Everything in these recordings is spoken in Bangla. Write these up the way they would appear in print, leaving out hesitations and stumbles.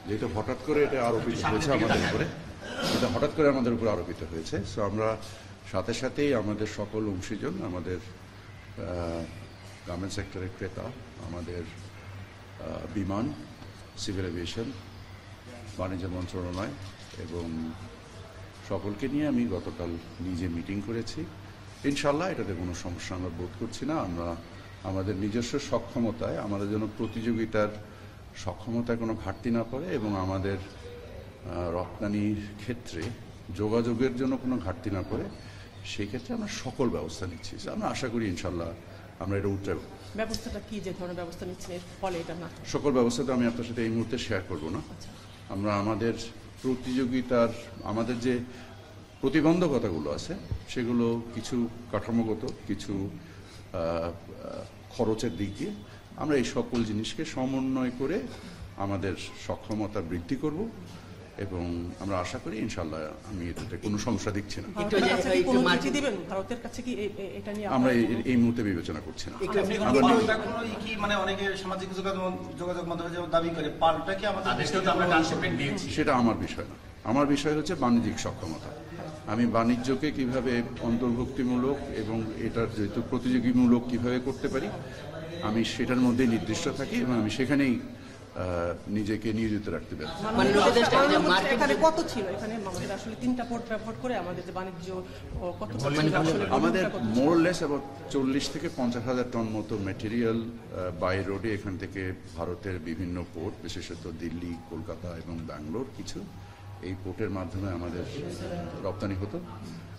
যেহেতু হঠাৎ করে এটা আরোপিত হয়েছে আমাদের উপরে, এটা হঠাৎ করে আমাদের উপর আরোপিত হয়েছে। সো আমরা সাথে সাথেই আমাদের সকল অংশীজন, আমাদের গার্মেন্টস সেক্টরের ক্রেতা, আমাদের বিমান, সিভিল এভিয়েশন, বাণিজ্য মন্ত্রণালয় এবং সকলকে নিয়ে আমি গতকাল নিজে মিটিং করেছি। ইনশাল্লাহ এটাতে কোনো সমস্যা আমরা বোধ করছি না। আমরা আমাদের নিজস্ব সক্ষমতায়, আমাদের জন্য প্রতিযোগিতার সক্ষমতায় কোনো ঘাটতি না পড়ে এবং আমাদের রপ্তানির ক্ষেত্রে যোগাযোগের জন্য কোনো ঘাটতি না পড়ে, সেই ক্ষেত্রে আমরা সকল ব্যবস্থা নিচ্ছি। আমরা আশা করি ইনশাল্লাহ আমরা এটা উঠতে। ব্যবস্থাটা কি, যে ধরনের ব্যবস্থা নিচ্ছেন এর ফলে এটা না? সকল ব্যবস্থা তো আমি আপনার সাথে এই মুহূর্তে শেয়ার করব না। আমরা আমাদের প্রতিযোগিতার, আমাদের যে প্রতিবন্ধকতাগুলো আছে সেগুলো কিছু কাঠামোগত, কিছু খরচের দিক দিয়ে আমরা এই সকল জিনিসকে সমন্বয় করে আমাদের সক্ষমতা বৃদ্ধি করব এবং আমরা আশা করি ইনশাল্লাহ আমি এটাতে কোনো সমস্যা দেখছি না। আমরা এই মুহূর্তে বিবেচনা করছি না। সেটা আমার বিষয় না। আমার বিষয় হচ্ছে বাণিজ্যিক সক্ষমতা। আমি বাণিজ্যকে কিভাবে অন্তর্ভুক্তিমূলক এবং এটার যেহেতু প্রতিযোগীমূলক কিভাবে করতে পারি, আমি সেটার মধ্যে নির্দিষ্ট থাকি এবং আমি সেখানেই নিজেকে নিয়োজিত রাখতে পারি। কত ছিল এখানে আমাদের আসলে 3টা পোর্ট ব্যবহার করে আমাদের যে বাণিজ্য কত আমাদের মোরলেস অ্যাবাউট 40 থেকে 50,000 টন মতো ম্যাটেরিয়াল বাই রোডে এখান থেকে ভারতের বিভিন্ন পোর্ট, বিশেষত দিল্লি, কলকাতা এবং ব্যাঙ্গালোর, কিছু এই পোর্টের মাধ্যমে আমাদের রপ্তানি হতো।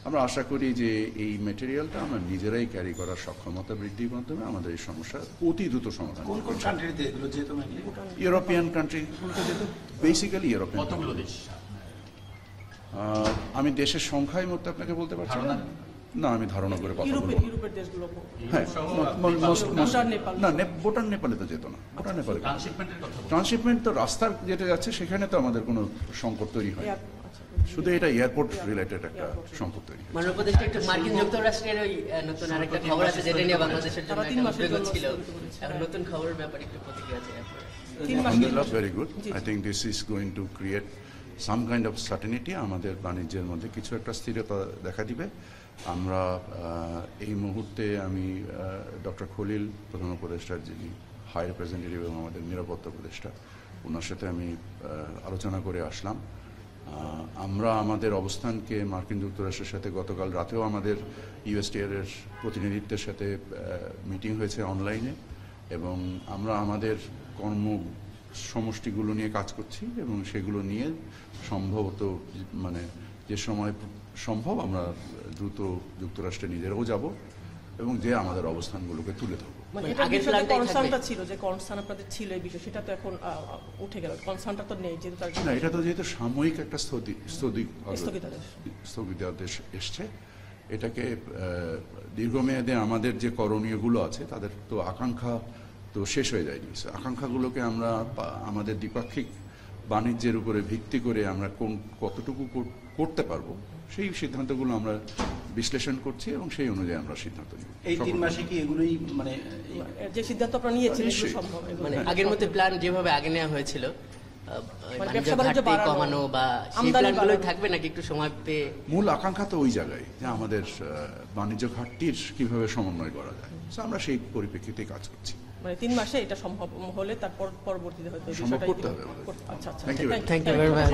আমরা আশা করি যে এই ম্যাটেরিয়ালটা আমরা নিজেরাই ক্যারি করার সক্ষমতা বৃদ্ধির মাধ্যমে আমাদের এই সমস্যা অতি দ্রুত সমাধান। ইউরোপিয়ান কান্ট্রিগুলোতে যেহেতু বেসিক্যালি ইউরোপিয়ান, আমি দেশের সংখ্যায় মধ্যে আপনাকে বলতে পারছি না, আমি ধারণা করে কথা বলবো। হ্যাঁ, না ভুটান নেপালে তো যেত না। ভুটান নেপালে ট্রান্সশিপমেন্ট তো রাস্তার যেটা যাচ্ছে সেখানে তো আমাদের কোনো সংকট তৈরি হয়, শুধু এটা এয়ারপোর্ট রিলেটেড একটা সংকট তৈরি। মার্কিন যুক্তরাষ্ট্রের ওই নতুন আরেকটা খবর আছে যেটা নিয়ে বাংলাদেশের জন্য একটা ছিল, এখন নতুন খবরের ব্যাপারে একটু প্রতিক্রিয়া চাই আপনার। Alhamdulillah, very good. I think this is going to create some kind of certainty. আমাদের বাণিজ্যের মধ্যে কিছু একটা স্থিরতা দেখা দিবে। আমরা এই মুহূর্তে আমি ডক্টর খলিল, প্রধান উপদেষ্টা, যিনি হাই রিপ্রেজেন্টেটিভ এবং আমাদের নিরাপত্তা উপদেষ্টা, ওনার সাথে আমি আলোচনা করে আসলাম। আমরা আমাদের অবস্থানকে মার্কিন যুক্তরাষ্ট্রের সাথে গতকাল রাতেও আমাদের ইউএসটিআর-এর প্রতিনিধিত্বের সাথে মিটিং হয়েছে অনলাইনে এবং আমরা আমাদের কর্ম সমষ্টিগুলো নিয়ে কাজ করছি এবং সেগুলো নিয়ে সম্ভবত যে সময় সম্ভব আমরা দ্রুত যুক্তরাষ্ট্রে নিজেরাও যাব এবং যে আমাদের অবস্থানগুলোকে তুলে ধরবো। এটা তো যেহেতু সাময়িক একটা স্থগিতাদেশ এসছে, এটাকে দীর্ঘমেয়াদে আমাদের যে করণীয়গুলো আছে তাদের তো আকাঙ্ক্ষা তো শেষ হয়ে যায়নি। আকাঙ্ক্ষাগুলোকে আমরা আমাদের দ্বিপাক্ষিক বাণিজ্যের উপরে ভিত্তি করে আমরা কতটুকু করতে পারবো সেই সিদ্ধান্তগুলো আমরা বিশ্লেষণ করছি এবং সেই অনুযায়ী আমরা সিদ্ধান্ত নিই। এই 3 মাসে কি এগুলোই যে সিদ্ধান্ত আপনারা নিয়েছিলেন আগের মতো প্ল্যান যেভাবে আগে নেওয়া হয়েছিল কমানো বা সেই প্ল্যানগুলোই থাকবে নাকি একটু সময় পেয়ে? মূল আকাঙ্ক্ষা তো ওই জায়গায় যে আমাদের বাণিজ্য ঘাটতির কিভাবে সমন্বয় করা যায়, আমরা সেই পরিপ্রেক্ষিতে কাজ করছি। 3 মাসে এটা সম্ভব হলে তারপর পরবর্তীতে হয়তো সম্ভব করতে হবে। আচ্ছা, থ্যাংক ইউ ভেরি মাচ।